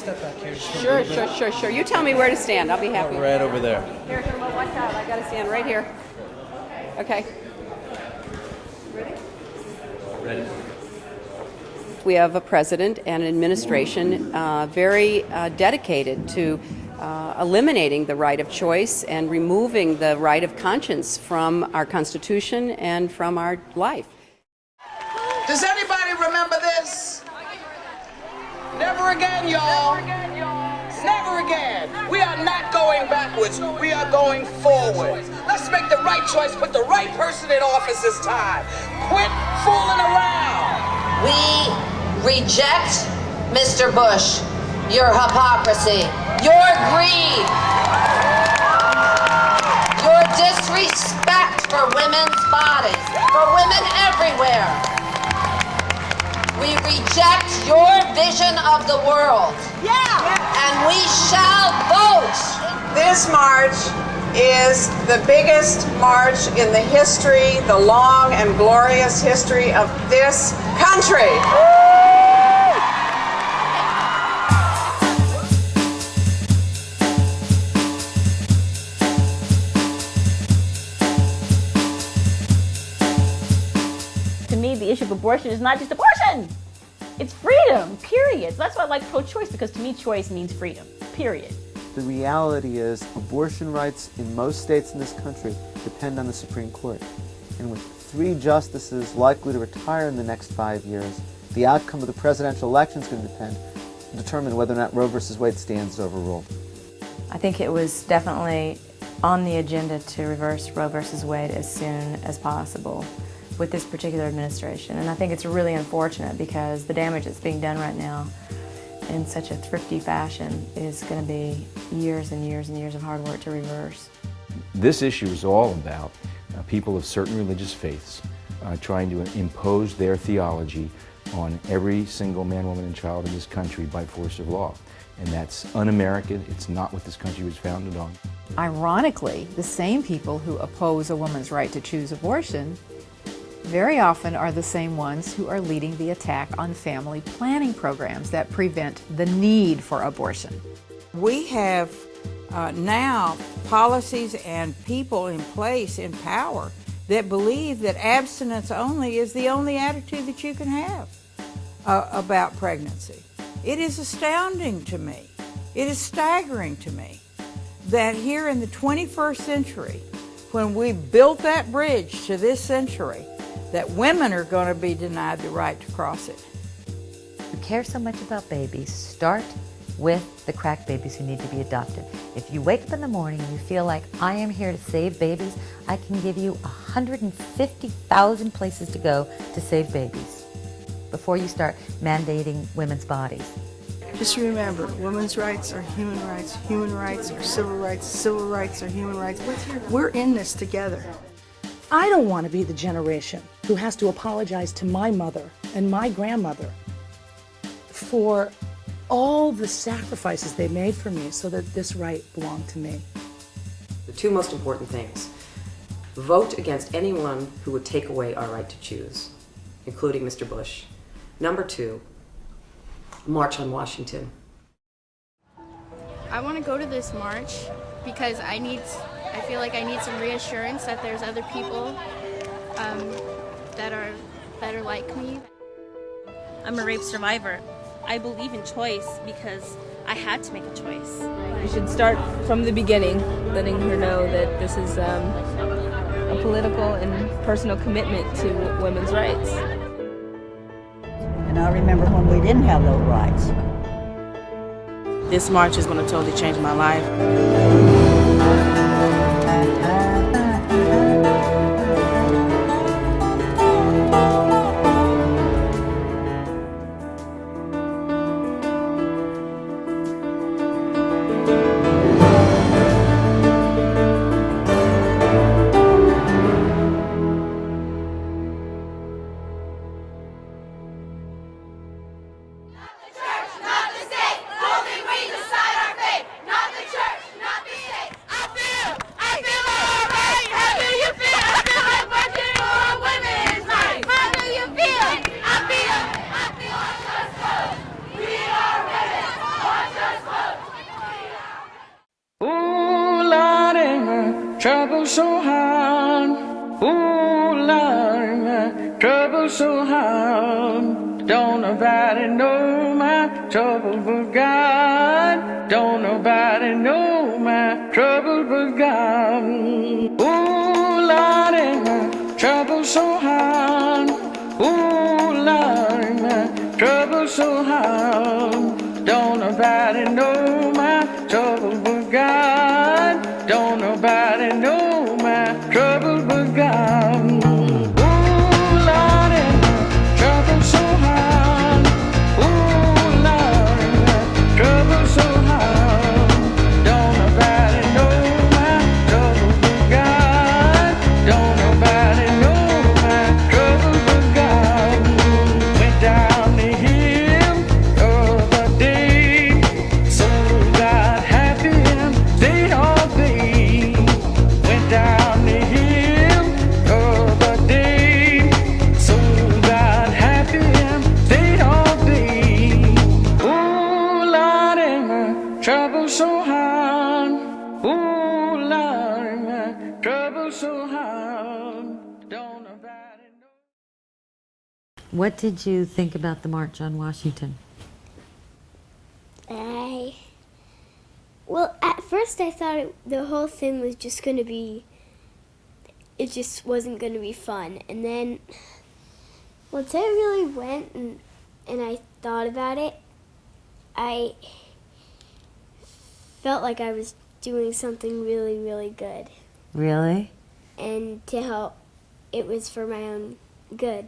Step back here. Sure. You tell me where to stand. I'll be happy. Right over there. Here, watch out. I got to stand right here. Okay. Ready? We have a president and an administration very dedicated to eliminating the right of choice and removing the right of conscience from our Constitution and from our life. Does anybody remember this? Never again, y'all. Never again. We are not going backwards. We are going forward. Let's make the right choice. Put the right person in office this time. Quit fooling around. We reject, Mr. Bush, your hypocrisy, your greed, your disrespect for women's bodies, for women everywhere. We reject your vision of the world. And we shall vote. This march is the biggest march in the history, the long and glorious history of this country. To me, the issue of abortion is not just abortion. It's freedom, period. That's why I like pro-choice, because to me, choice means freedom, period. The reality is abortion rights in most states in this country depend on the Supreme Court. And with 3 justices likely to retire in the next 5 years, the outcome of the presidential election is going to determine whether or not Roe v. Wade stands overruled. I think it was definitely on the agenda to reverse Roe v. Wade as soon as possible with this particular administration. And I think it's really unfortunate because the damage that's being done right now in such a thrifty fashion is going to be years and years and years of hard work to reverse. This issue is all about people of certain religious faiths trying to impose their theology on every single man, woman, and child in this country by force of law. And that's un-American. It's not what this country was founded on. Ironically, the same people who oppose a woman's right to choose abortion very often are the same ones who are leading the attack on family planning programs that prevent the need for abortion. We have now policies and people in place in power that believe that abstinence only is the only attitude that you can have about pregnancy. It is astounding to me, it is staggering to me that here in the 21st century, when we built that bridge to this century, that women are going to be denied the right to cross it. If you care so much about babies, start with the crack babies who need to be adopted. If you wake up in the morning and you feel like, I am here to save babies, I can give you 150,000 places to go to save babies before you start mandating women's bodies. Just remember, women's rights are human rights are civil rights are human rights. We're in this together. I don't want to be the generation who has to apologize to my mother and my grandmother for all the sacrifices they made for me so that this right belonged to me. The 2 most important things: vote against anyone who would take away our right to choose, including Mr. Bush. Number 2, march on Washington. I want to go to this march because I feel like I need some reassurance that there's other people that are like me. I'm a rape survivor. I believe in choice because I had to make a choice. You should start from the beginning, letting her know that this is a political and personal commitment to women's rights. And I remember when we didn't have those rights. This march is going to totally change my life. Not the state, only we decide our fate. Not the church, not the state. trouble so hard. Ooh, Lord, my trouble so hard. Don't nobody know my trouble but God. Don't nobody know my trouble but God. Ooh, Lord, my trouble so hard. Ooh, Lord, my trouble so hard. Don't nobody know my trouble but God. Don't nobody know my trouble but God. Ooh, Lord, my trouble so hard. Ooh, Lord, my trouble so hard. Don't nobody know my trouble but God. Don't nobody know my trouble but God. Went down the hill the other day, so got happy and stayed all day. Went down the hill the other day, so got happy and stayed all day. Ooh, Lordy, my trouble so hard. Ooh, Lordy, my trouble so hard. Don't nobody know. What did you think about the March on Washington? Well, at first I thought the whole thing was just going to be, it just wasn't going to be fun. And then once I really went and I thought about it, I felt like I was doing something really, really good. Really? And to help, it was for my own good.